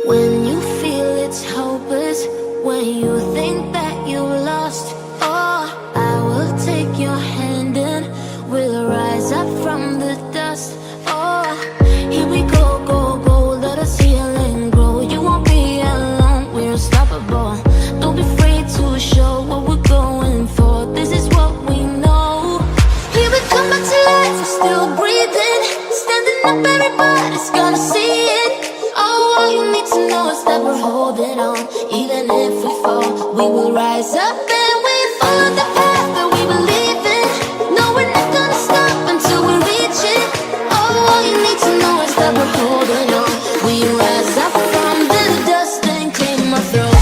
When you feel it's hopeless, when you think that you lost, oh, I will take your hand and we'll rise up from the dust. Oh, here we go, go, go, let us heal and grow. You won't be alone, we're unstoppable. Don't be afraid to show what we're going for. This is what we know. Here we come back to life, we're still breathing. Standing up, everybody's gonna see it. Oh, all you need to know is that we're holding on. Even if we fall, we will rise up and we follow the path that we believe in. No, we're not gonna stop until we reach it. Oh, all you need to know is that we're holding on. We rise up from the dust and clean my throat.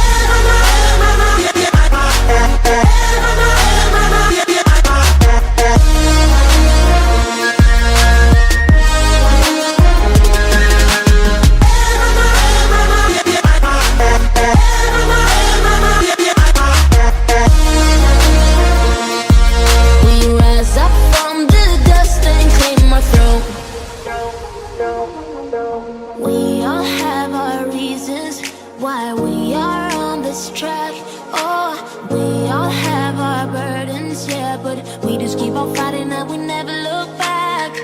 We all have our reasons why we are on this track. Oh, we all have our burdens, yeah, but we just keep on fighting and we never look back.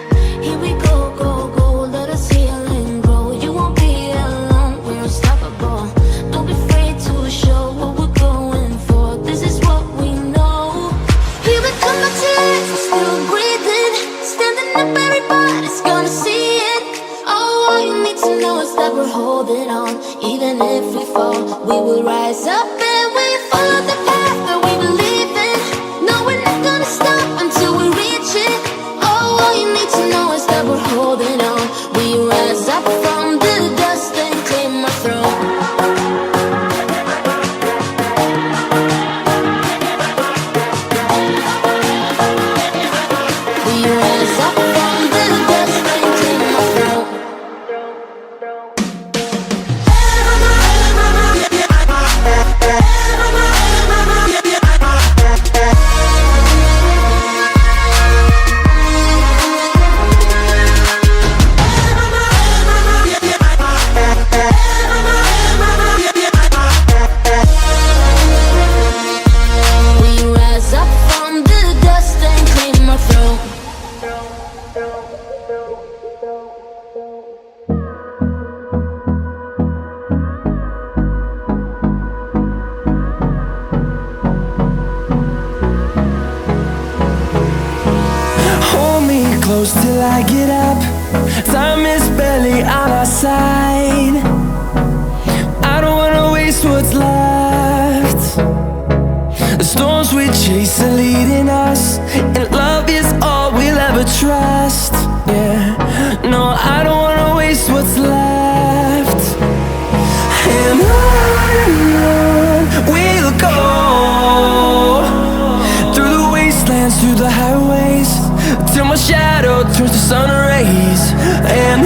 Here we go, go, go, let us heal and grow. You won't be alone, we're unstoppable. Don't be afraid to show what we're going for. This is what we know. Here we come back to life, we're still breathing. Standing up, everybody's gonna see it. Oh, all you need to know is that we're holding on. Even if we fall, we will rise up and we follow the path that we believe in. No, we're not gonna stop until we reach it. Oh, all you need to know is that we're holding on. We rise up from the dust and clear my throat. We rise up from the dust and clear my throat. We rise up from the dust and clear my throat. Hold me close till I get up. Time is barely on our side. I don't wanna waste what's left. The storms we chase are leading us, and love is all we'll ever trust. Yeah, no, I don't wanna waste what's left. And on we'll go, through the wastelands, through the highways, till my shadow turns to sun rays. And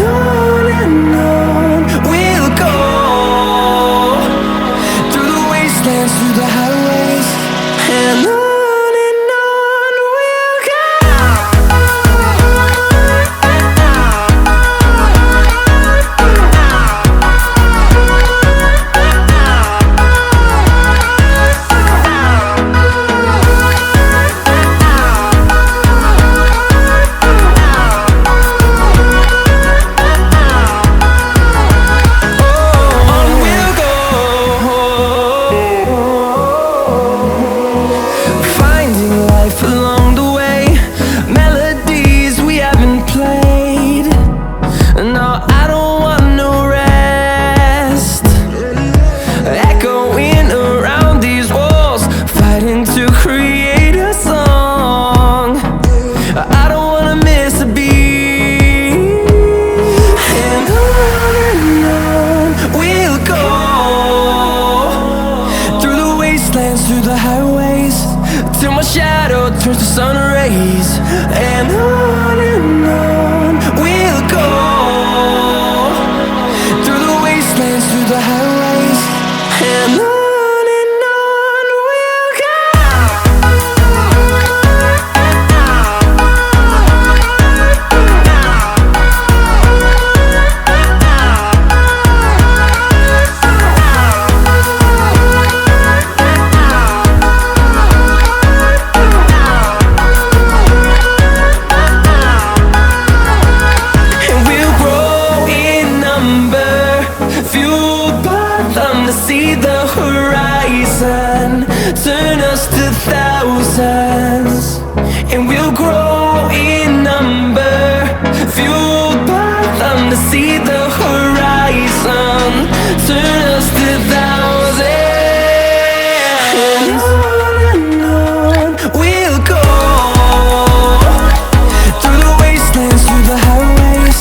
see the horizon, turn us to thousands. And on we'll go, through the wastelands, through the highways,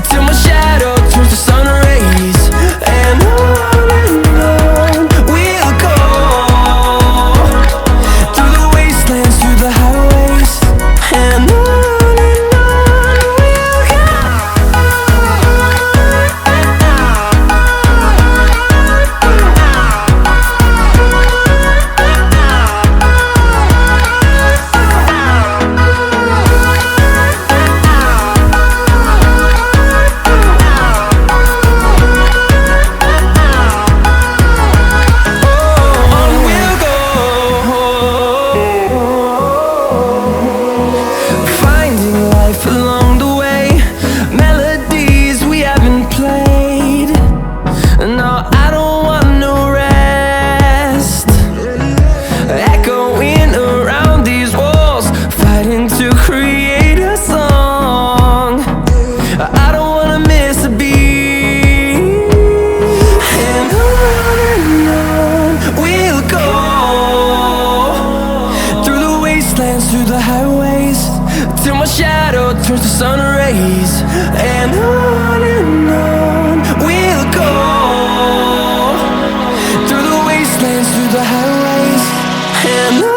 till my shadow turns to sun rays. And on we'll go, through the wastelands, through the highways. And on we'll go. On we'll go, finding life along the way, melodies we haven't played. No, I don't want no rest, echoing around these walls, fighting to create a song. I don't wanna miss a beat. And on we'll go, through the wastelands, through the highways, till my shadow turns to sun rays. And on we'll go, through the wastelands, through the highways. And on